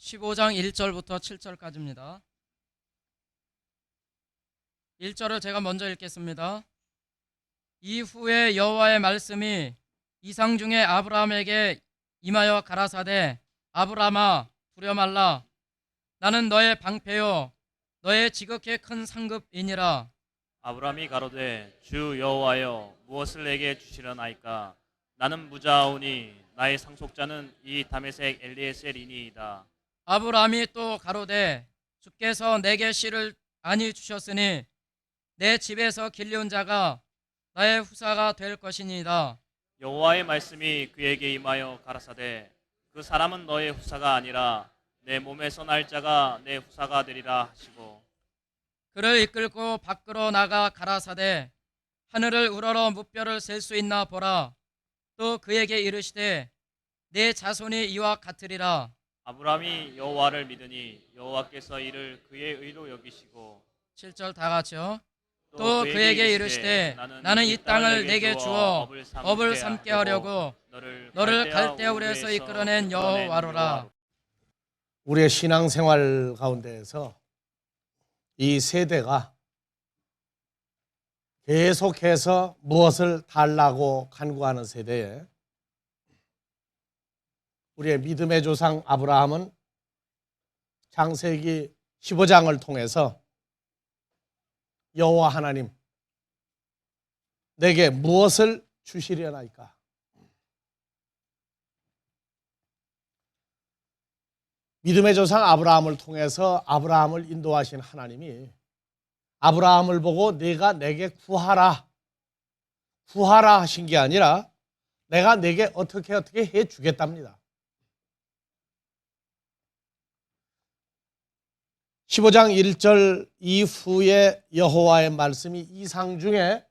15장 1절부터 7절까지입니다. 1절을 제가 먼저 읽겠습니다. 이후에 여호와의 말씀이 이상 중에 아브라함에게 임하여 가라사대, 아브라함아 두려 말라. 나는 너의 방패요 너의 지극히 큰 상급이니라. 아브라함이 가로되 주 여호와여 무엇을 내게 주시려나이까. 나는 무자하오니 나의 상속자는 이 다메섹 엘리에셀이니이다. 아브라함이 또 가로되 주께서 내게 씨를 아니 주셨으니 내 집에서 길리온 자가 나의 후사가 될 것이니이다. 여호와의 말씀이 그에게 임하여 가라사대 그 사람은 너의 후사가 아니라 내 몸에서 날 자가 내 후사가 되리라 하시고, 그를 이끌고 밖으로 나가 가라사대 하늘을 우러러 무뼈를 셀 수 있나 보라. 또 그에게 이르시되 내 자손이 이와 같으리라. 아브라함이 여호와를 믿으니 여호와께서 이를 그의 의로 여기시고, 7절 다 같이요. 또 그에게 이르시되 나는 이 땅을 내게 주어 업을 삼게 하려고 너를 갈대아울에서 이끌어낸 여호와로라. 우리의 신앙생활 가운데에서 이 세대가 계속해서 무엇을 달라고 간구하는 세대에 우리의 믿음의 조상 아브라함은 창세기 15장을 통해서 여호와 하나님 내게 무엇을 주시려나이까. 믿음의 조상 아브라함을 통해서 아브라함을 인도하신 하나님이 아브라함을 보고 네가 내게 구하라 하신 게 아니라 내가 내게 어떻게 해 주겠답니다. 15장 1절 이후에 여호와의 말씀이 이상 중에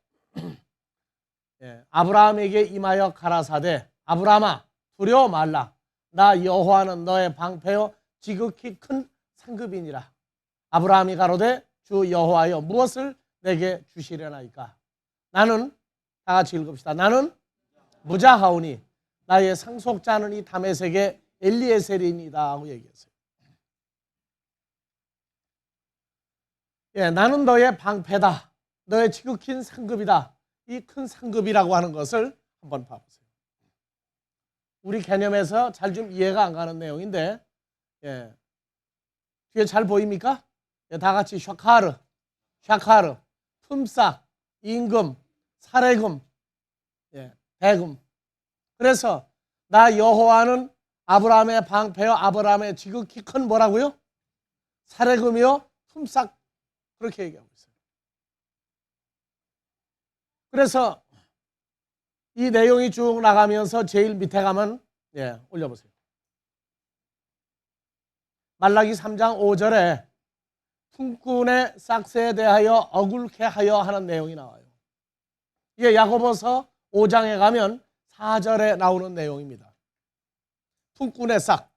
아브라함에게 임하여 가라사대 아브라함아 두려워 말라. 나 여호와는 너의 방패요 지극히 큰 상급이니라. 아브라함이 가로되 주 여호와여 무엇을 내게 주시려나이까. 나는 다 같이 읽읍시다. 나는 무자하오니 나의 상속자는 이 다메섹의 엘리에셀이니이다 하고 얘기했어요. 나는 너의 방패다. 너의 지극히 상급이다. 이 큰 상급이라고 하는 것을 한번 봐보세요. 우리 개념에서 잘 좀 이해가 안 가는 내용인데, 뒤에 잘 보입니까? 다 같이 샤카르, 품삯, 임금, 사례금, 대금. 그래서 나 여호와는 아브라함의 방패요 아브라함의 지극히 큰 뭐라고요? 사례금이요 품삯. 그렇게 얘기하고 있어요. 그래서 이 내용이 쭉 나가면서 제일 밑에 가면 올려보세요. 말라기 3장 5절에 품꾼의 싹스에 대하여 억울케 하여 하는 내용이 나와요. 이게 야고보서 5장에 가면 4절에 나오는 내용입니다. 품꾼의 싹.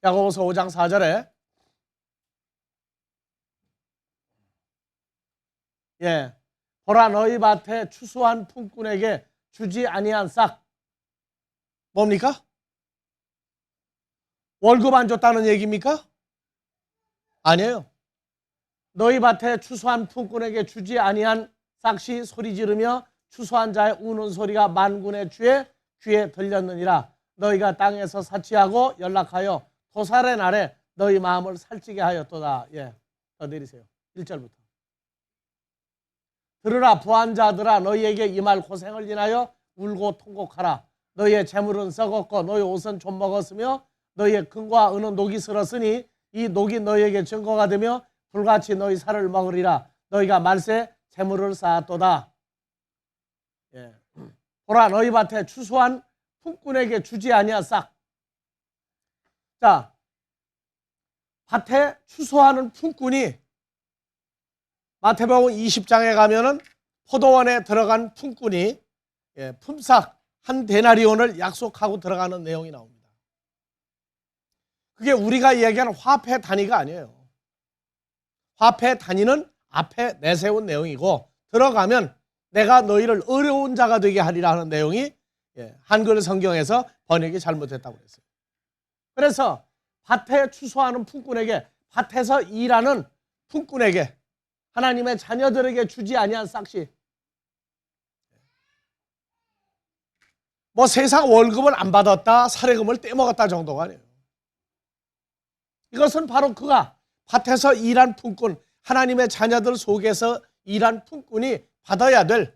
야고보서 5장 4절에 보라 너희 밭에 추수한 품꾼에게 주지 아니한 싹. 뭡니까? 월급 안 줬다는 얘기입니까? 아니에요. 너희 밭에 추수한 품꾼에게 주지 아니한 싹이 소리 지르며 추수한 자의 우는 소리가 만군의 주의 귀에 들렸느니라. 너희가 땅에서 사치하고 연락하여 도살의 날에 너희 마음을 살찌게 하였도다. 더 내리세요. 1절부터. 들으라 부한 자들아 너희에게 임할 고생을 인하여 울고 통곡하라. 너희의 재물은 썩었고 너희 옷은 좀 먹었으며 너희의 금과 은은 녹이 슬었으니 이 녹이 너희에게 증거가 되며 불같이 너희 살을 먹으리라. 너희가 말세 재물을 쌓았도다. 보라 너희 밭에 추수한 품꾼에게 주지 아니한 싹. 자, 밭에 추수하는 품꾼이 마태복음 20장에 가면은 포도원에 들어간 품꾼이 품삯 한 데나리온을 약속하고 들어가는 내용이 나옵니다. 그게 우리가 이야기하는 화폐 단위가 아니에요. 화폐 단위는 앞에 내세운 내용이고 들어가면 내가 너희를 어려운 자가 되게 하리라 하는 내용이 한글 성경에서 번역이 잘못됐다고 그랬어요. 그래서 밭에 추수하는 품꾼에게, 밭에서 일하는 품꾼에게, 하나님의 자녀들에게 주지 아니한 싹시, 뭐 세상 월급을 안 받았다, 사례금을 떼먹었다 정도가 아니에요. 이것은 바로 그가 밭에서 일한 품꾼, 하나님의 자녀들 속에서 일한 품꾼이 받아야 될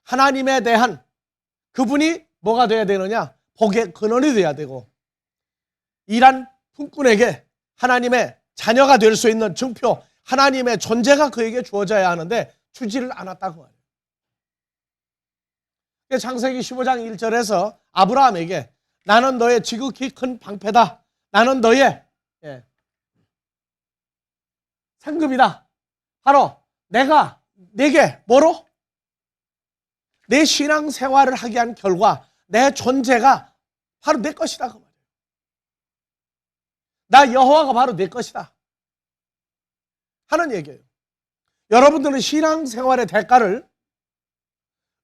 하나님에 대한, 그분이 뭐가 돼야 되느냐? 복의 근원이 돼야 되고, 일한 품꾼에게 하나님의 자녀가 될 수 있는 증표, 하나님의 존재가 그에게 주어져야 하는데 주지를 않았다고 말해요. 창세기 15장 1절에서 아브라함에게 나는 너의 지극히 큰 방패다, 나는 너의 상급이다. 바로 내가 내게 뭐로? 내 신앙생활을 하게 한 결과 내 존재가 바로 내 것이다 그 말이에요. 나 여호와가 바로 내 것이다 하는 얘기예요. 여러분들은 신앙생활의 대가를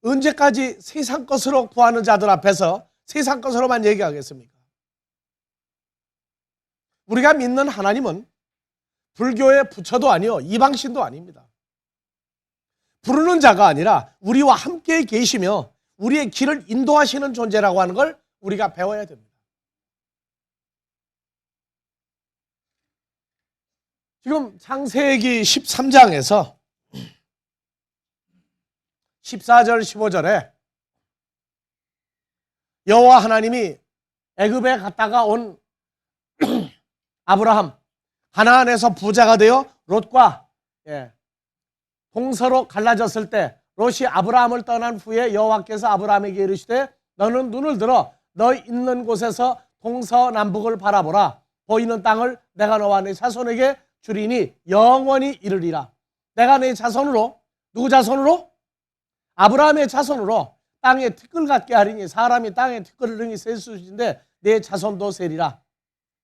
언제까지 세상 것으로 구하는 자들 앞에서 세상 것으로만 얘기하겠습니까? 우리가 믿는 하나님은 불교의 부처도 아니요 이방신도 아닙니다. 부르는 자가 아니라 우리와 함께 계시며 우리의 길을 인도하시는 존재라고 하는 걸 우리가 배워야 됩니다. 지금 창세기 13장에서 14절 15절에 여호와 하나님이 애굽에 갔다가 온 아브라함, 가나안에서 부자가 되어 롯과 동서로 갈라졌을 때 롯이 아브라함을 떠난 후에 여호와께서 아브라함에게 이르시되 너는 눈을 들어 너 있는 곳에서 동서남북을 바라보라. 보이는 땅을 내가 너와 네 자손에게 주리니 영원히 이르리라. 내가 네 자손으로, 누구 자손으로? 아브라함의 자손으로 땅에 티끌 같게 하리니 사람이 땅에 티끌을 능히 셀 수 있는데 내 자손도 세리라.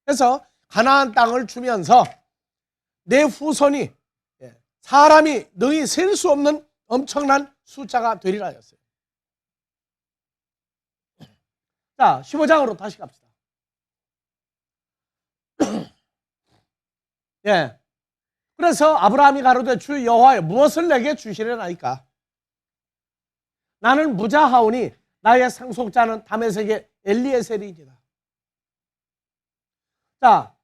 그래서 가나안 땅을 주면서 내 후손이 사람이 능히 셀 수 없는 엄청난 숫자가 되리라 했어요. 자, 15장으로 다시 갑시다. 그래서 아브라함이 가로되 주 여호와여 무엇을 내게 주시려나이까? 나는 무자하오니 나의 상속자는 다메섹의 엘리에셀이니라. 자,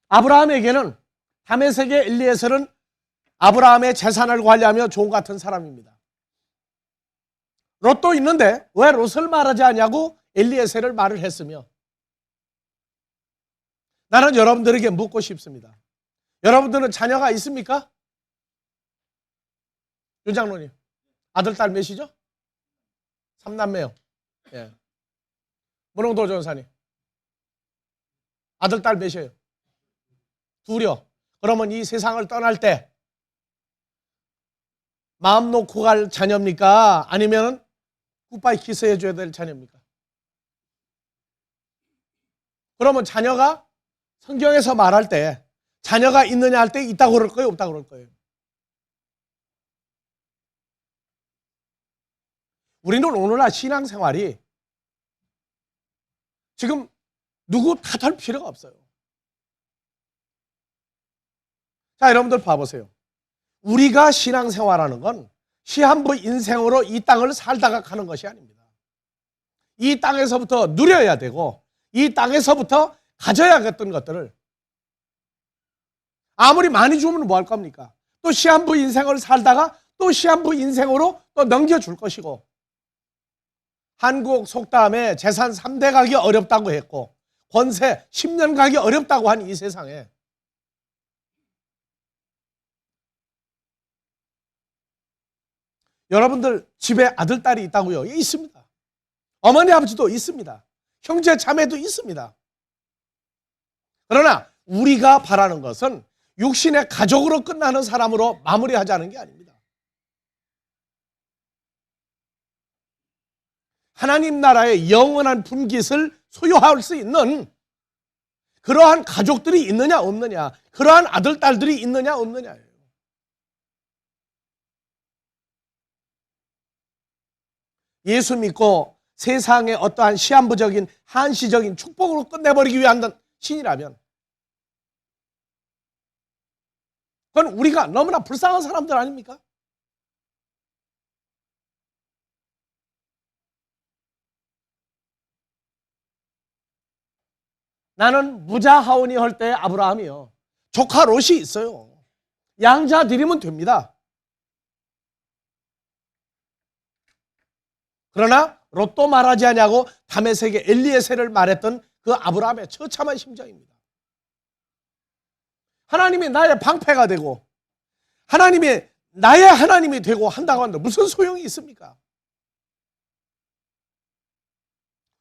아브라함에게는 다메섹의 엘리에셀은 아브라함의 재산을 관리하며 종 같은 사람입니다. 롯도 있는데 왜 롯을 말하지 않냐고 엘리에셀을 말을 했으며, 나는 여러분들에게 묻고 싶습니다. 여러분들은 자녀가 있습니까? 윤 장로님, 아들, 딸 몇이죠? 3남매요. 문홍도 전사님, 아들, 딸 몇이에요? 둘이요. 그러면 이 세상을 떠날 때 마음 놓고 갈 자녀입니까? 아니면 굿바이 키스 해줘야 될 자녀입니까? 그러면 자녀가 성경에서 말할 때 자녀가 있느냐 할 때 있다고 그럴 거예요? 없다고 그럴 거예요? 우리는 오늘날 신앙생활이 지금 누구 탓할 필요가 없어요. 자, 여러분들 봐보세요. 우리가 신앙생활하는 건 시한부 인생으로 이 땅을 살다가 가는 것이 아닙니다. 이 땅에서부터 누려야 되고 이 땅에서부터 가져야겠던 것들을 아무리 많이 주면 뭐 할 겁니까? 또 시한부 인생을 살다가 또 시한부 인생으로 또 넘겨줄 것이고, 한국 속담에 재산 3대 가기 어렵다고 했고 권세 10년 가기 어렵다고 한 이 세상에 여러분들 집에 아들, 딸이 있다고요? 예, 있습니다. 어머니, 아버지도 있습니다. 형제, 자매도 있습니다. 그러나 우리가 바라는 것은 육신의 가족으로 끝나는 사람으로 마무리하자는 게 아닙니다. 하나님 나라의 영원한 분깃을 소유할 수 있는 그러한 가족들이 있느냐 없느냐, 그러한 아들, 딸들이 있느냐 없느냐예요. 예수 믿고 세상의 어떠한 시한부적인 한시적인 축복으로 끝내버리기 위한 신이라면 그건 우리가 너무나 불쌍한 사람들 아닙니까? 나는 무자하오니 할 때 아브라함이요. 조카 롯이 있어요. 양자 드리면 됩니다. 그러나 롯도 말하지 아니하고 다메섹의 엘리에셀을 말했던 그 아브라함의 처참한 심정입니다. 하나님이 나의 방패가 되고 하나님이 나의 하나님이 되고 한다고 하는데 무슨 소용이 있습니까?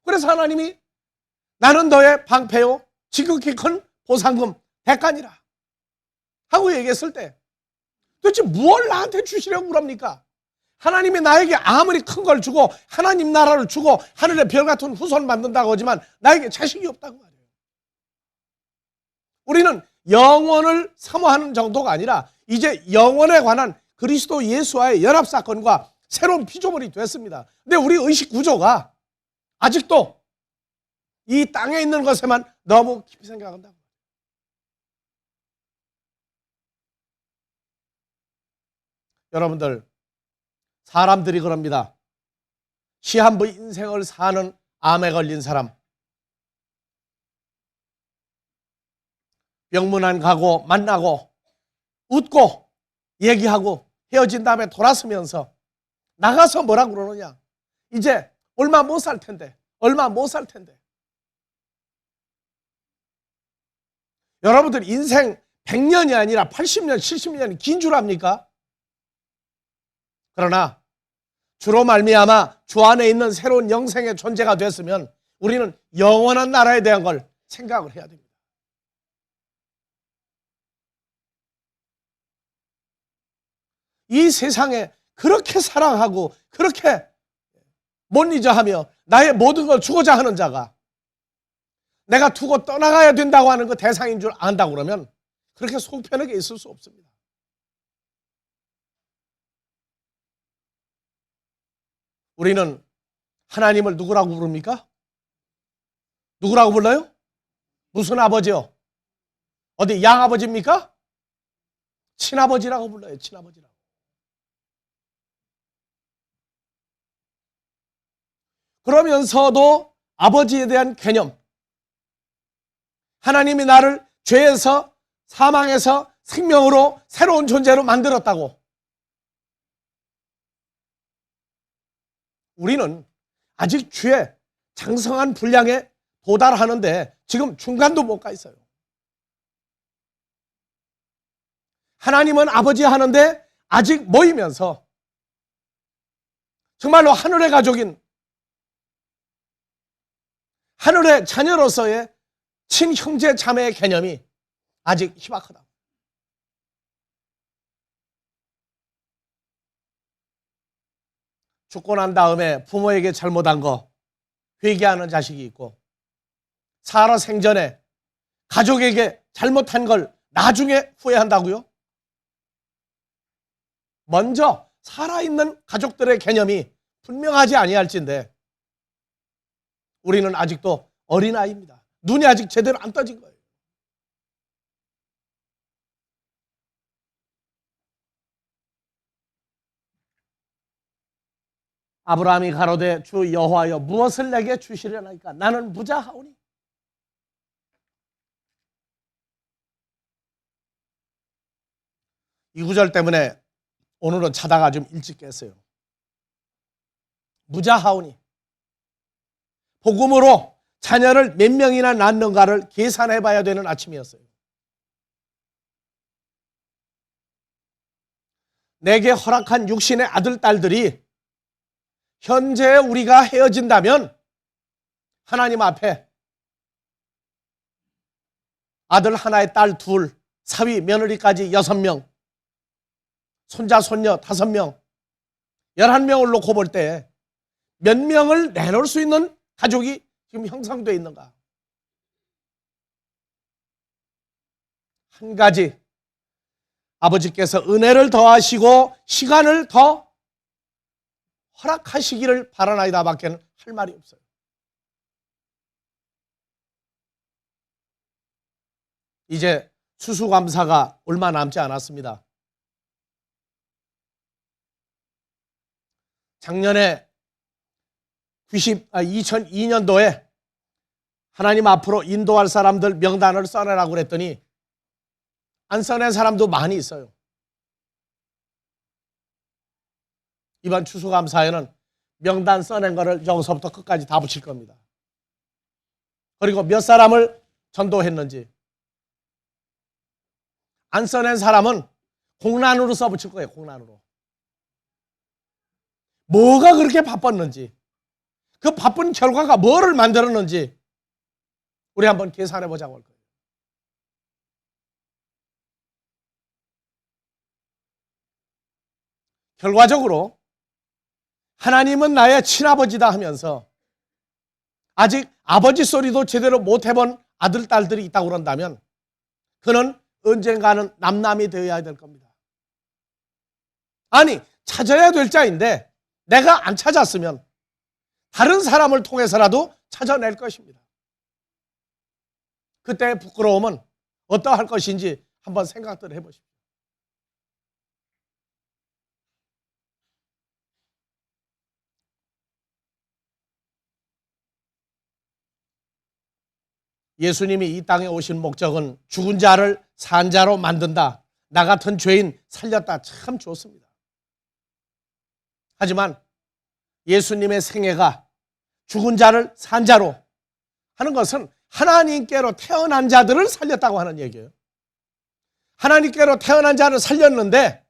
그래서 하나님이 나는 너의 방패요 지극히 큰 보상금 대가니라 하고 얘기했을 때 도대체 무엇을 나한테 주시려고 그럽니까? 하나님이 나에게 아무리 큰 걸 주고 하나님 나라를 주고 하늘의 별 같은 후손 만든다고 하지만 나에게 자식이 없다고 말해요. 우리는 영원을 사모하는 정도가 아니라 이제 영원에 관한 그리스도 예수와의 연합사건과 새로운 피조물이 됐습니다. 근데 우리 의식 구조가 아직도 이 땅에 있는 것에만 너무 깊이 생각한다고. 여러분들, 사람들이 그럽니다. 시한부 인생을 사는 암에 걸린 사람, 병문안 가고 만나고 웃고 얘기하고 헤어진 다음에 돌아서면서 나가서 뭐라 그러느냐, 이제 얼마 못 살 텐데, 얼마 못 살 텐데. 여러분들 인생 100년이 아니라 80년, 70년이 긴 줄 압니까? 그러나 주로 말미암아 주 안에 있는 새로운 영생의 존재가 됐으면 우리는 영원한 나라에 대한 걸 생각을 해야 됩니다. 이 세상에 그렇게 사랑하고 그렇게 못 잊어 하며 나의 모든 걸 주고자 하는 자가 내가 두고 떠나가야 된다고 하는 그 대상인 줄 안다고 그러면 그렇게 속편하게 있을 수 없습니다. 우리는 하나님을 누구라고 부릅니까? 누구라고 불러요? 무슨 아버지요? 어디 양아버지입니까? 친아버지라고 불러요. 친아버지라고. 그러면서도 아버지에 대한 개념, 하나님이 나를 죄에서 사망에서 생명으로 새로운 존재로 만들었다고. 우리는 아직 주의 장성한 분량에 도달하는데 지금 중간도 못 가 있어요. 하나님은 아버지 하는데 아직 모이면서 정말로 하늘의 가족인 하늘의 자녀로서의 친형제 자매의 개념이 아직 희박하다. 죽고 난 다음에 부모에게 잘못한 거 회개하는 자식이 있고, 살아 생전에 가족에게 잘못한 걸 나중에 후회한다고요? 먼저 살아있는 가족들의 개념이 분명하지 아니할진데 우리는 아직도 어린아이입니다. 눈이 아직 제대로 안 떠진 거예요. 아브라함이 가로되 주 여호와여 무엇을 내게 주시려나이까? 나는 무자하오니. 이 구절 때문에 오늘은 자다가 좀 일찍 깼어요. 무자하오니. 복음으로 자녀를 몇 명이나 낳는가를 계산해 봐야 되는 아침이었어요. 내게 허락한 육신의 아들, 딸들이 현재 우리가 헤어진다면 하나님 앞에 아들 하나에 딸 둘, 사위, 며느리까지 6명, 손자, 손녀 5명, 11명을 놓고 볼 때 몇 명을 내놓을 수 있는 가족이 지금 형성되어 있는가? 한 가지, 아버지께서 은혜를 더하시고 시간을 더 허락하시기를 바라나이다 밖에 할 말이 없어요. 이제 추수감사가 얼마 남지 않았습니다. 작년에 2002년도에 하나님 앞으로 인도할 사람들 명단을 써내라고 그랬더니 안 써낸 사람도 많이 있어요. 이번 추수감사에는 명단 써낸 거를 여기서부터 끝까지 다 붙일 겁니다. 그리고 몇 사람을 전도했는지, 안 써낸 사람은 공란으로 써붙일 거예요. 공란으로. 뭐가 그렇게 바빴는지, 그 바쁜 결과가 뭐를 만들었는지 우리 한번 계산해 보자고 할 거예요. 결과적으로 하나님은 나의 친아버지다 하면서 아직 아버지 소리도 제대로 못 해본 아들, 딸들이 있다고 그런다면 그는 언젠가는 남남이 되어야 될 겁니다. 아니, 찾아야 될 자인데 내가 안 찾았으면 다른 사람을 통해서라도 찾아낼 것입니다. 그때의 부끄러움은 어떠할 것인지 한번 생각들 해보십시오. 예수님이 이 땅에 오신 목적은 죽은 자를 산 자로 만든다. 나 같은 죄인 살렸다. 참 좋습니다. 하지만 예수님의 생애가 죽은 자를 산 자로 하는 것은 하나님께로 태어난 자들을 살렸다고 하는 얘기예요. 하나님께로 태어난 자를 살렸는데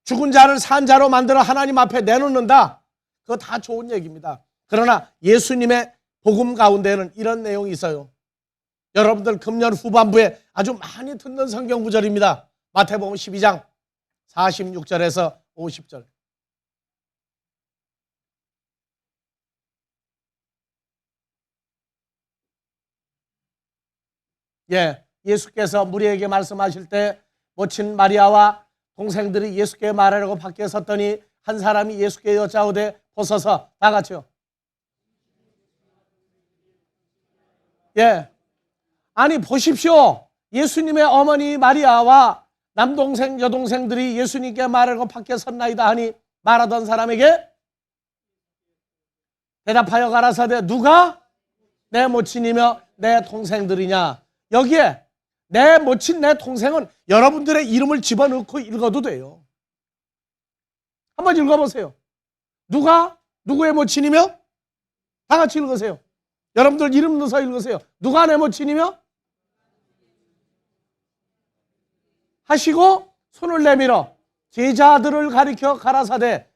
죽은 자를 산 자로 만들어 하나님 앞에 내놓는다. 그거 다 좋은 얘기입니다. 그러나 예수님의 복음 가운데는 이런 내용이 있어요. 여러분들 금년 후반부에 아주 많이 듣는 성경 구절입니다. 마태복음 12장 46절에서 50절. 예수께서 무리에게 말씀하실 때 모친 마리아와 동생들이 예수께 말하려고 밖에 섰더니 한 사람이 예수께 여짜오되 보소서. 다 같이요. 아니 보십시오. 예수님의 어머니 마리아와 남동생 여동생들이 예수님께 말하려고 밖에 섰나이다 하니 말하던 사람에게 대답하여 가라사대 누가 내 모친이며 내 동생들이냐. 여기에 내 모친 내 동생은 여러분들의 이름을 집어넣고 읽어도 돼요. 한번 읽어보세요. 누가 누구의 모친이며? 다 같이 읽으세요. 여러분들 이름 넣어서 읽으세요. 누가 내 모친이며? 하시고 손을 내밀어 제자들을 가리켜 가라사대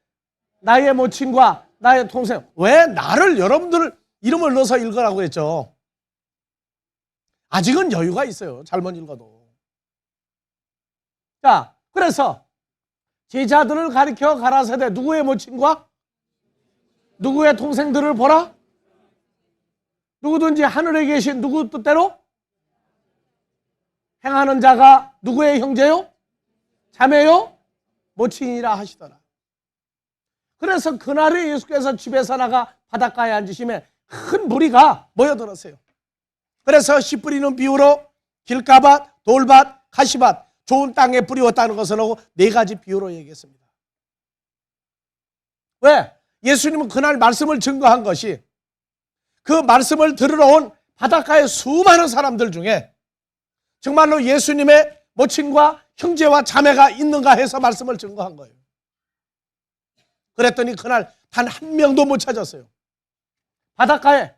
나의 모친과 나의 동생. 왜 나를 여러분들 이름을 넣어서 읽으라고 했죠? 아직은 여유가 있어요. 잘못 읽어도. 자, 그래서 제자들을 가리켜 가라사대 누구의 모친과 누구의 동생들을 보라. 누구든지 하늘에 계신 누구 뜻대로 행하는 자가 누구의 형제요? 자매요? 모친이라 하시더라. 그래서 그날에 예수께서 집에서 나가 바닷가에 앉으시면 큰 무리가 모여들었어요. 그래서 씨 뿌리는 비유로 길가밭, 돌밭, 가시밭, 좋은 땅에 뿌리웠다는 것을 하고 네 가지 비유로 얘기했습니다. 왜? 예수님은 그날 말씀을 증거한 것이 그 말씀을 들으러 온 바닷가의 수많은 사람들 중에 정말로 예수님의 모친과 형제와 자매가 있는가 해서 말씀을 증거한 거예요. 그랬더니 그날 단 한 명도 못 찾았어요. 바닷가에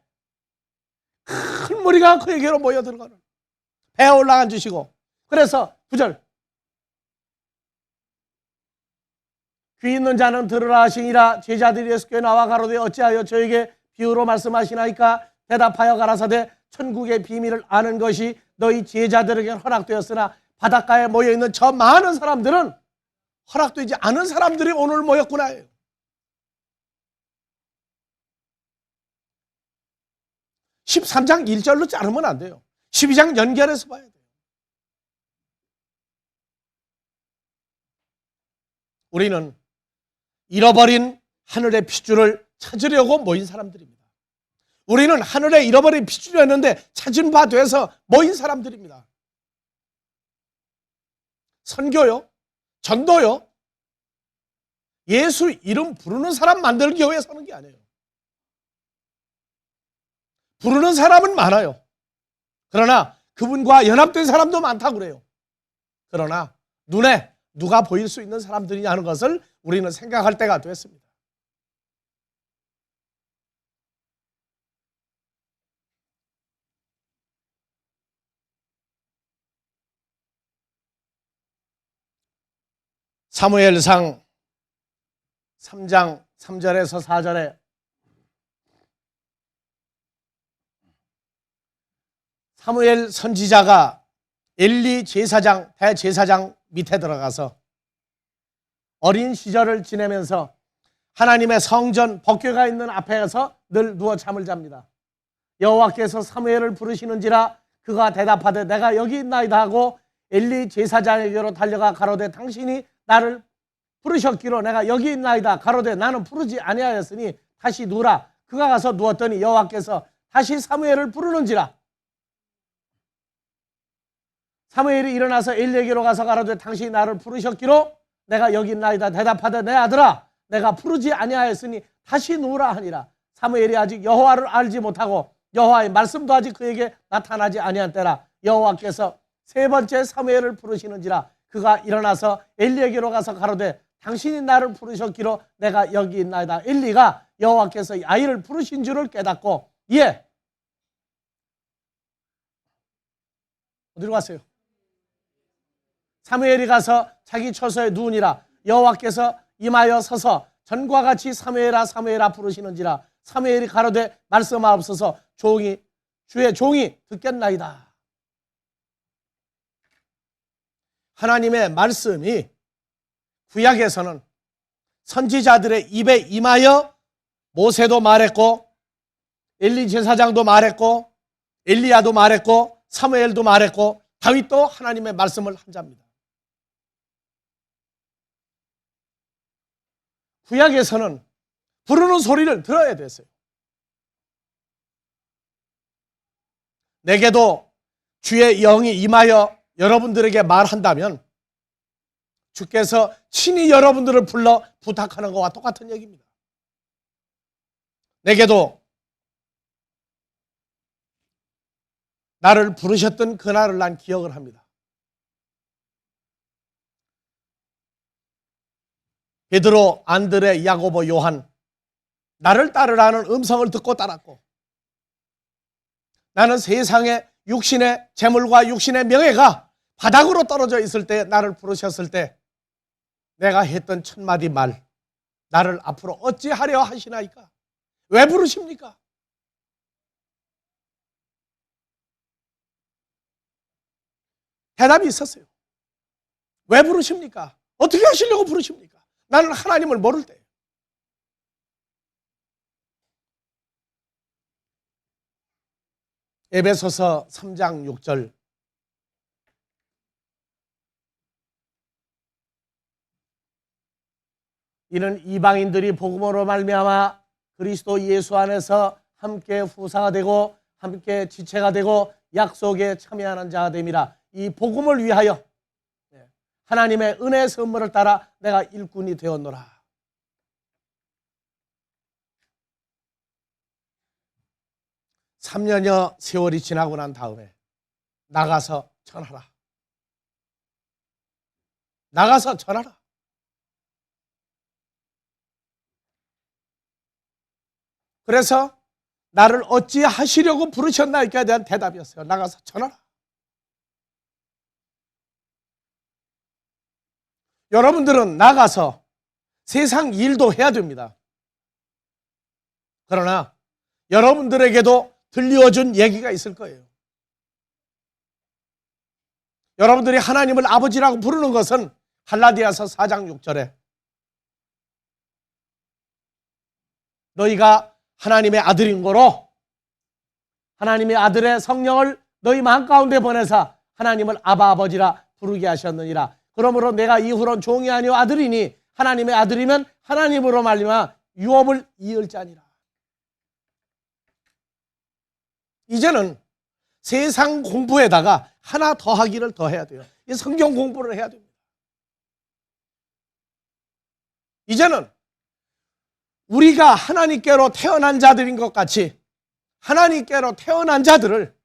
큰 무리가 그에게로 모여들어가는 배에 올라앉으시고 그래서 9절 귀 있는 자는 들으라 하시니라. 제자들이 예수께 나와 가로되 어찌하여 저에게 비유로 말씀하시나이까. 대답하여 가라사대 천국의 비밀을 아는 것이 너희 제자들에게 허락되었으나 바닷가에 모여있는 저 많은 사람들은 허락되지 않은 사람들이 오늘 모였구나. 13장 1절로 자르면 안 돼요. 12장 연결해서 봐야 돼요. 우리는 잃어버린 하늘의 핏줄을 찾으려고 모인 사람들입니다. 우리는 하늘에 잃어버린 핏줄이었는데 찾은 바 돼서 모인 사람들입니다. 선교요, 전도요, 예수 이름 부르는 사람 만들기 위해 서는 게 아니에요. 부르는 사람은 많아요. 그러나 그분과 연합된 사람도 많다고 그래요. 그러나 눈에 누가 보일 수 있는 사람들이냐는 것을 우리는 생각할 때가 됐습니다. 사무엘상 3장 3절에서 4절에 사무엘 선지자가 엘리 제사장, 대제사장 밑에 들어가서 어린 시절을 지내면서 하나님의 성전 법궤가 있는 앞에서 늘 누워 잠을 잡니다. 여호와께서 사무엘을 부르시는지라 그가 대답하되 내가 여기 있나이다 하고 엘리 제사장에게로 달려가 가로되 당신이 나를 부르셨기로 내가 여기 있나이다 가로되 나는 부르지 아니하였으니 다시 누우라. 그가 가서 누웠더니 여호와께서 다시 사무엘을 부르는지라. 사무엘이 일어나서 엘리에게로 가서 가로되 당신이 나를 부르셨기로 내가 여기 있나이다 대답하되 내 아들아 내가 부르지 아니하였으니 다시 누우라 하니라. 사무엘이 아직 여호와를 알지 못하고 여호와의 말씀도 아직 그에게 나타나지 아니한 때라. 여호와께서 세 번째 사무엘을 부르시는지라. 그가 일어나서 엘리에게로 가서 가로되 당신이 나를 부르셨기로 내가 여기 있나이다. 엘리가 여호와께서 아이를 부르신 줄을 깨닫고 예 어디로 갔어요? 사무엘이 가서 자기 처소에 누우니라. 여호와께서 임하여 서서 전과 같이 사무엘아 사무엘아 부르시는지라. 사무엘이 가로되 말씀하옵소서 주의 종이 듣겠나이다. 하나님의 말씀이 구약에서는 선지자들의 입에 임하여 모세도 말했고 엘리 제사장도 말했고 엘리야도 말했고 사무엘도 말했고 다윗도 하나님의 말씀을 한 자입니다. 구약에서는 부르는 소리를 들어야 됐어요. 내게도 주의 영이 임하여 여러분들에게 말한다면 주께서 친히 여러분들을 불러 부탁하는 것과 똑같은 얘기입니다. 내게도 나를 부르셨던 그날을 난 기억을 합니다. 베드로, 안드레, 야고보, 요한 나를 따르라는 음성을 듣고 따랐고 나는 세상의 육신의 재물과 육신의 명예가 바닥으로 떨어져 있을 때 나를 부르셨을 때 내가 했던 첫 마디 말 나를 앞으로 어찌하려 하시나이까? 왜 부르십니까? 대답이 있었어요. 왜 부르십니까? 어떻게 하시려고 부르십니까? 나는 하나님을 모를 때 에베소서 3장 6절 이는 이방인들이 복음으로 말미암아 그리스도 예수 안에서 함께 후사가 되고 함께 지체가 되고 약속에 참여하는 자가 됨이라. 이 복음을 위하여 하나님의 은혜의 선물을 따라 내가 일꾼이 되었노라. 3년여 세월이 지나고 난 다음에 나가서 전하라. 나가서 전하라. 그래서 나를 어찌 하시려고 부르셨나이까에 대한 대답이었어요. 나가서 전하라. 여러분들은 나가서 세상 일도 해야 됩니다. 그러나 여러분들에게도 들려준 얘기가 있을 거예요. 여러분들이 하나님을 아버지라고 부르는 것은 갈라디아서 4장 6절에 너희가 하나님의 아들인 거로 하나님의 아들의 성령을 너희 마음 가운데 보내사 하나님을 아바 아버지라 부르게 하셨느니라. 그러므로 내가 이후론 종이 아니오 아들이니 하나님의 아들이면 하나님으로 말미암아 유업을 이을 자니라. 이제는 세상 공부에다가 하나 더하기를 더해야 돼요. 이 성경 공부를 해야 됩니다. 이제는 우리가 하나님께로 태어난 자들인 것 같이 하나님께로 태어난 자들을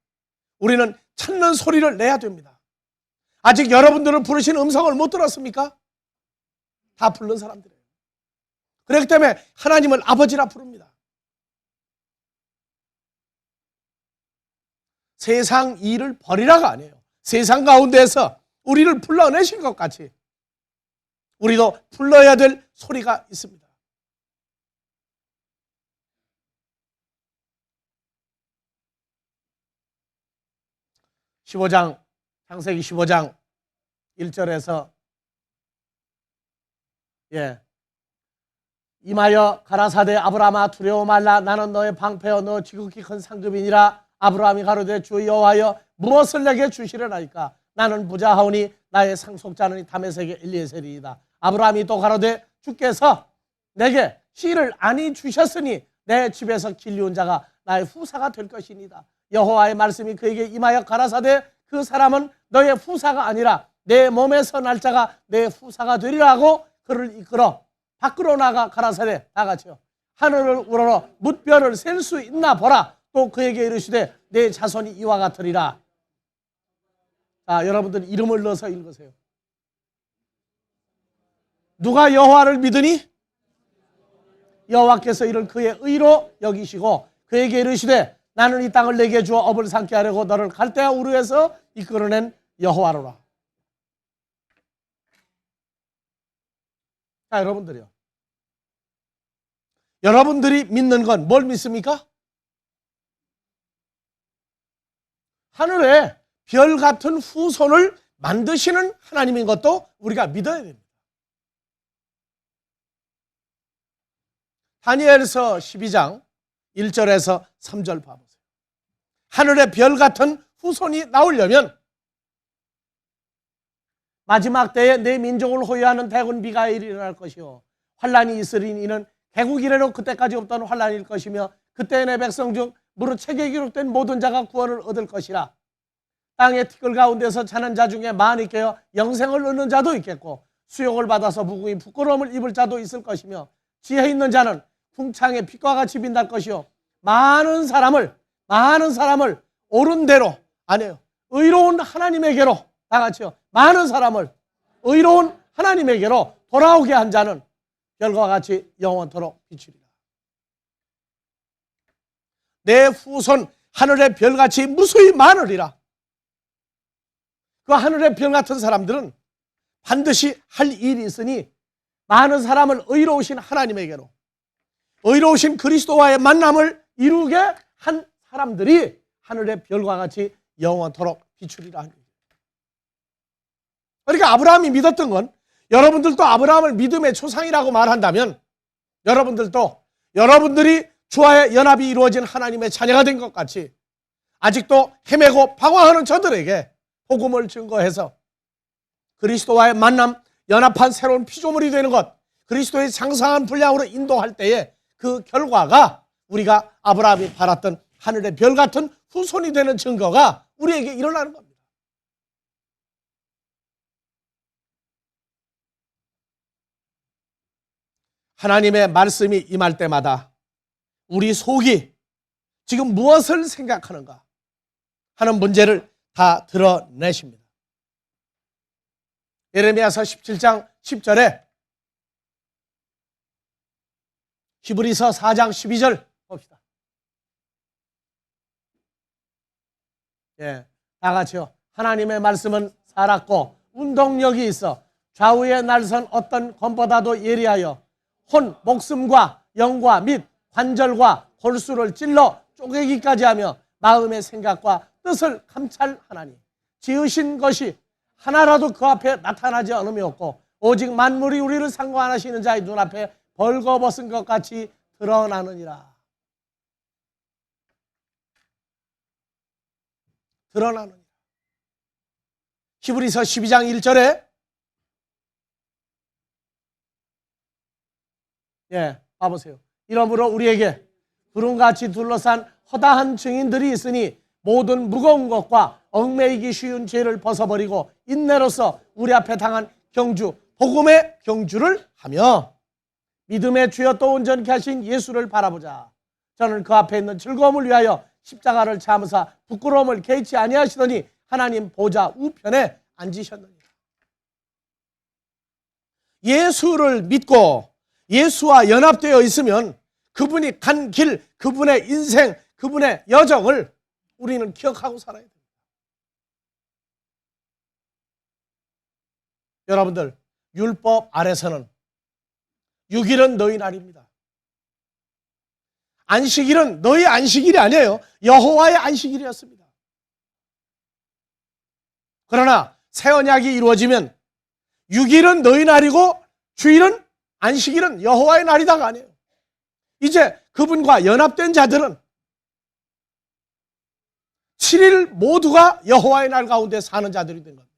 우리는 찾는 소리를 내야 됩니다. 아직 여러분들은 부르신 음성을 못 들었습니까? 다 부른 사람들이에요. 그렇기 때문에 하나님을 아버지라 부릅니다. 세상 일을 버리라가 아니에요. 세상 가운데에서 우리를 불러내신 것 같이 우리도 불러야 될 소리가 있습니다. 창세기 15장 1절에서 임하여 가라사대 아브라함아 두려워 말라 나는 너의 방패여 너 지극히 큰 상급이니라. 아브라함이 가로되 주 여호와여 무엇을 내게 주시려나이까 나는 부자하오니 나의 상속자는 이 다메섹의 엘리에셀이다. 아브라함이 또 가로되 주께서 내게 씨를 아니 주셨으니 내 집에서 길리온 자가 나의 후사가 될 것이니다. 여호와의 말씀이 그에게 임하여 가라사대 그 사람은 너의 후사가 아니라 내 몸에서 날 자가 내 후사가 되리라 하고 그를 이끌어 밖으로 나가 가라사대 다 같이요. 하늘을 우러러 뭇별을 셀 수 있나 보라. 또 그에게 이르시되 내 자손이 이와 같으리라. 자, 여러분들 이름을 넣어서 읽으세요. 누가 여호와를 믿으니 여호와께서 이를 그의 의로 여기시고 그에게 이르시되 나는 이 땅을 내게 주어 업을 삼게 하려고 너를 갈대아 우르에서 이끌어낸 여호와로라. 자, 여러분들이요. 여러분들이 믿는 건 뭘 믿습니까? 하늘에 별 같은 후손을 만드시는 하나님인 것도 우리가 믿어야 됩니다. 다니엘서 12장 1절에서 3절 봐보세요. 하늘에 별 같은 후손이 나오려면 마지막 때에 내 민족을 호위하는 대군 비가 일어날 것이요 환란이 있으리니 이는 개국 이래로 그때까지 없던 환란일 것이며 그때 내 백성 중 무릇 책에 기록된 모든 자가 구원을 얻을 것이라. 땅의 티끌 가운데서 자는 자 중에 많이 깨어 영생을 얻는 자도 있겠고 수욕을 받아서 무궁히 부끄러움을 입을 자도 있을 것이며 지혜 있는 자는 궁창의 빛과 같이 빛날 것이요 많은 사람을 옳은 대로 아니에요. 의로운 하나님에게로 다 같이요. 많은 사람을 의로운 하나님에게로 돌아오게 한 자는 별과 같이 영원토록 비추리라. 내 후손 하늘의 별같이 무수히 많으리라. 그 하늘의 별 같은 사람들은 반드시 할 일이 있으니 많은 사람을 의로우신 하나님에게로 의로우신 그리스도와의 만남을 이루게 한 사람들이 하늘의 별과 같이 영원토록 비추리라 하니. 그러니까 아브라함이 믿었던 건 여러분들도 아브라함을 믿음의 초상이라고 말한다면 여러분들도 여러분들이 주와의 연합이 이루어진 하나님의 자녀가 된 것 같이 아직도 헤매고 방황하는 저들에게 복음을 증거해서 그리스도와의 만남, 연합한 새로운 피조물이 되는 것, 그리스도의 장성한 분량으로 인도할 때에 그 결과가 우리가 아브라함이 바랐던 하늘의 별 같은 후손이 되는 증거가 우리에게 일어나는 겁니다. 하나님의 말씀이 임할 때마다 우리 속이 지금 무엇을 생각하는가 하는 문제를 다 드러내십니다. 예레미야서 17장 10절에 히브리서 4장 12절 봅시다. 다 같이요. 하나님의 말씀은 살았고 운동력이 있어 좌우에 날선 어떤 검보다도 예리하여 혼, 목숨과 영과 및 관절과 골수를 찔러 쪼개기까지 하며 마음의 생각과 뜻을 감찰하나니 지으신 것이 하나라도 그 앞에 나타나지 않음이 없고 오직 만물이 우리를 상관하시는 자의 눈앞에 벌거벗은 것 같이 드러나느니라. 드러나느니라. 히브리서 12장 1절에 봐보세요. 이러므로 우리에게 구름같이 둘러싼 허다한 증인들이 있으니 모든 무거운 것과 얽매이기 쉬운 죄를 벗어버리고 인내로서 우리 앞에 당한 경주, 복음의 경주를 하며 믿음의 주여 또 온전케 하신 예수를 바라보자. 저는 그 앞에 있는 즐거움을 위하여 십자가를 참으사 부끄러움을 개의치 아니하시더니 하나님 보좌 우편에 앉으셨느니라. 예수를 믿고 예수와 연합되어 있으면 그분이 간 길, 그분의 인생, 그분의 여정을 우리는 기억하고 살아야 됩니다. 여러분들, 율법 아래서는 6일은 너희 날입니다. 안식일은 너희 안식일이 아니에요. 여호와의 안식일이었습니다. 그러나 새 언약이 이루어지면 6일은 너희 날이고 주일은 안식일은 여호와의 날이다가 아니에요. 이제 그분과 연합된 자들은 7일 모두가 여호와의 날 가운데 사는 자들이 된 겁니다.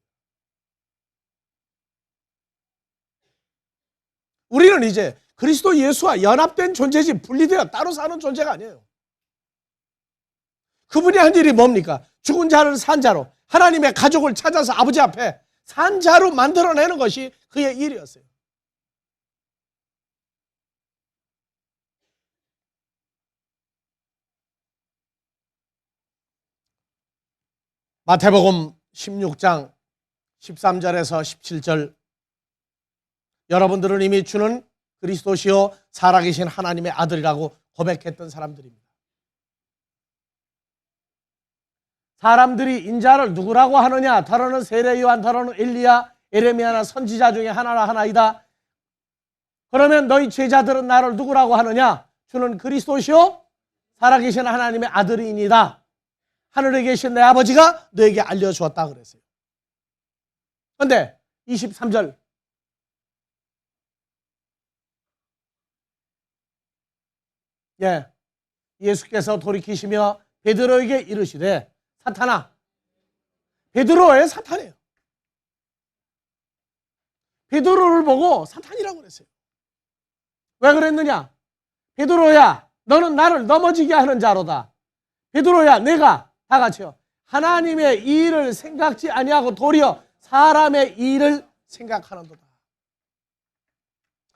우리는 이제 그리스도 예수와 연합된 존재지 분리되어 따로 사는 존재가 아니에요. 그분이 한 일이 뭡니까? 죽은 자를 산 자로, 하나님의 가족을 찾아서 아버지 앞에 산 자로 만들어내는 것이 그의 일이었어요. 마태복음 16장 13절에서 17절, 여러분들은 이미 주는 그리스도시요 살아계신 하나님의 아들이라고 고백했던 사람들입니다. 사람들이 인자를 누구라고 하느냐? 더러는 세례 요한, 더러는 엘리야, 에레미야나 선지자 중에 하나이다. 그러면 너희 제자들은 나를 누구라고 하느냐? 주는 그리스도시요 살아계신 하나님의 아들이니이다. 하늘에 계신 내 아버지가 너에게 알려주었다 그랬어요. 그런데 23절, 예수께서 돌이키시며 베드로에게 이르시되, 사탄아. 베드로의 사탄이에요. 베드로를 보고 사탄이라고 그랬어요. 왜 그랬느냐? 베드로야, 너는 나를 넘어지게 하는 자로다. 베드로야, 내가 다 같이요, 하나님의 일을 생각지 아니하고 도리어 사람의 일을 생각하는도다.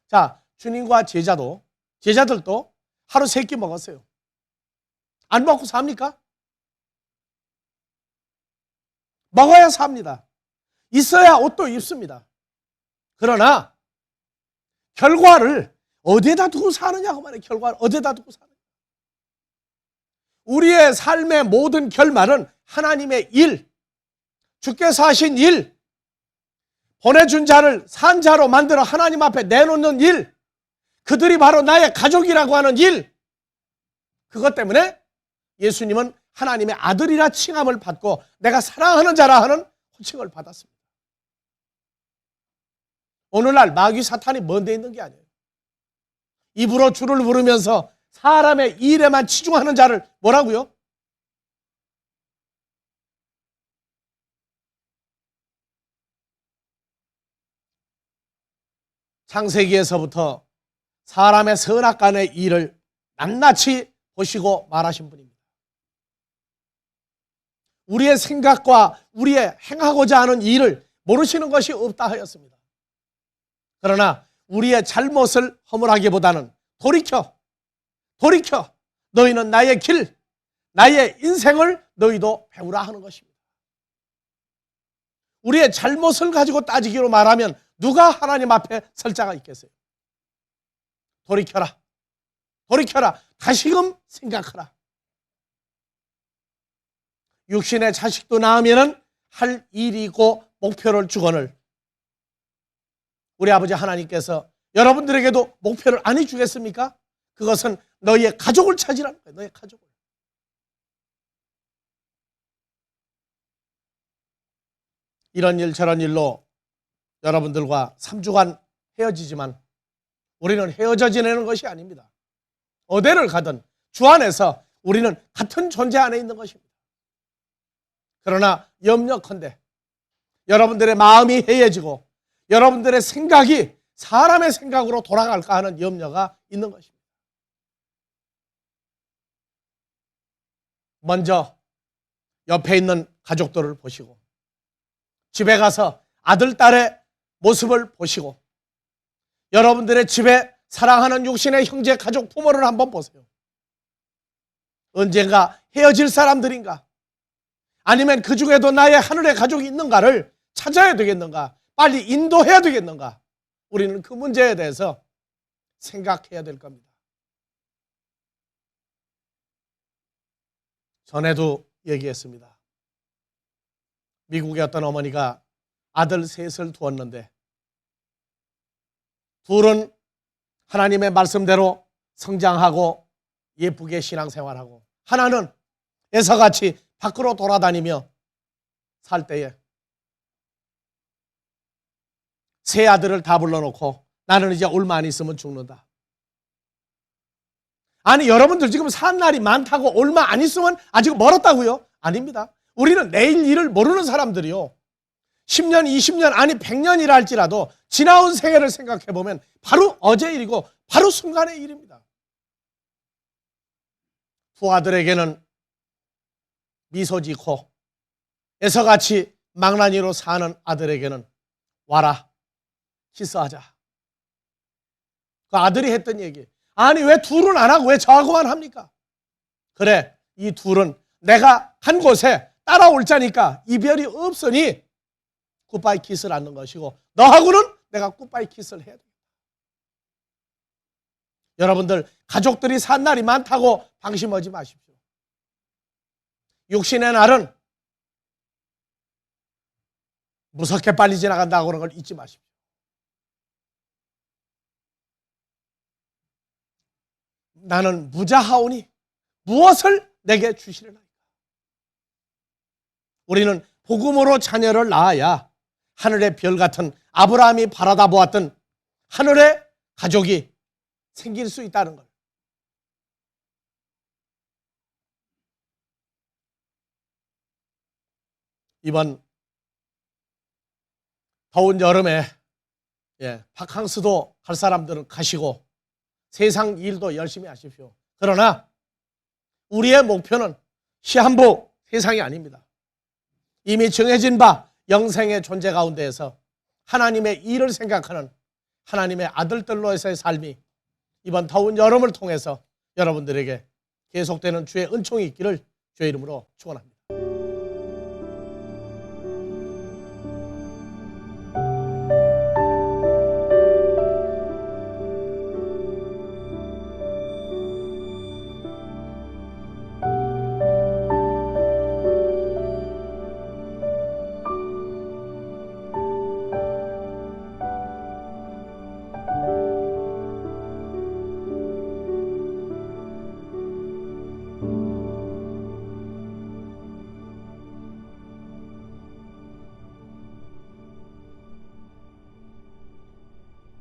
자, 주님과 제자들도 하루 3끼 먹었어요. 안 먹고 삽니까? 먹어야 삽니다. 있어야 옷도 입습니다. 그러나 결과를 어디에다 두고 사느냐고 말해요. 결과를 어디에다 두고 사느냐. 우리의 삶의 모든 결말은 하나님의 일, 주께서 하신 일, 보내준 자를 산 자로 만들어 하나님 앞에 내놓는 일, 그들이 바로 나의 가족이라고 하는 일, 그것 때문에 예수님은 하나님의 아들이라 칭함을 받고 내가 사랑하는 자라 하는 호칭을 받았습니다. 오늘날 마귀 사탄이 먼데 있는 게 아니에요. 입으로 주를 부르면서 사람의 일에만 치중하는 자를 뭐라고요? 창세기에서부터 사람의 선악간의 일을 낱낱이 보시고 말하신 분입니다. 우리의 생각과 우리의 행하고자 하는 일을 모르시는 것이 없다 하였습니다. 그러나 우리의 잘못을 허물하기보다는 돌이켜 너희는 나의 길, 나의 인생을 너희도 배우라 하는 것입니다. 우리의 잘못을 가지고 따지기로 말하면 누가 하나님 앞에 설 자가 있겠어요? 돌이켜라. 다시금 생각하라. 육신의 자식도 낳으면 할 일이고 목표를 주거늘 우리 아버지 하나님께서 여러분들에게도 목표를 안 해주겠습니까? 그것은 너희의 가족을 찾으라는 거예요. 너희의 가족을. 이런 일 저런 일로 여러분들과 3주간 헤어지지만 우리는 헤어져 지내는 것이 아닙니다. 어디를 가든 주 안에서 우리는 같은 존재 안에 있는 것입니다. 그러나 염려컨대 여러분들의 마음이 해해지고 여러분들의 생각이 사람의 생각으로 돌아갈까 하는 염려가 있는 것입니다. 먼저 옆에 있는 가족들을 보시고 집에 가서 아들, 딸의 모습을 보시고 여러분들의 집에 사랑하는 육신의 형제, 가족, 부모를 한번 보세요. 언젠가 헤어질 사람들인가? 아니면 그 중에도 나의 하늘의 가족이 있는가를 찾아야 되겠는가? 빨리 인도해야 되겠는가? 우리는 그 문제에 대해서 생각해야 될 겁니다. 전에도 얘기했습니다. 미국의 어떤 어머니가 아들 셋을 두었는데 둘은 하나님의 말씀대로 성장하고 예쁘게 신앙생활하고 하나는 애서같이 밖으로 돌아다니며 살 때에 세 아들을 다 불러놓고 나는 이제 얼마 안 있으면 죽는다. 아니 여러분들 지금 산 날이 많다고 얼마 안 있으면 아직 멀었다고요? 아닙니다. 우리는 내일 일을 모르는 사람들이요. 10년, 20년, 아니 100년이라 할지라도 지나온 생애를 생각해보면 바로 어제 일이고 바로 순간의 일입니다. 두 아들에게는 미소 짓고 애서같이 망나니로 사는 아들에게는 와라 키스하자. 그 아들이 했던 얘기. 아니 왜 둘은 안 하고 왜 저하고만 합니까? 그래 이 둘은 내가 한 곳에 따라올 자니까 이별이 없으니 굿바이 키스를 하는 것이고 너하고는 내가 굿바이 키스를 해야 돼. 여러분들 가족들이 산 날이 많다고 방심하지 마십시오. 육신의 날은 무섭게 빨리 지나간다고 그런 걸 잊지 마십시오. 나는 무자하오니 무엇을 내게 주시려나이까. 우리는 복음으로 자녀를 낳아야 하늘의 별 같은 아브라함이 바라다 보았던 하늘의 가족이 생길 수 있다는 걸. 이번 더운 여름에 바캉스도 갈 사람들은 가시고 세상 일도 열심히 하십시오. 그러나 우리의 목표는 시한부 세상이 아닙니다. 이미 정해진 바 영생의 존재 가운데에서 하나님의 일을 생각하는 하나님의 아들들로서의 삶이 이번 더운 여름을 통해서 여러분들에게 계속되는 주의 은총이 있기를 주의 이름으로 축원합니다.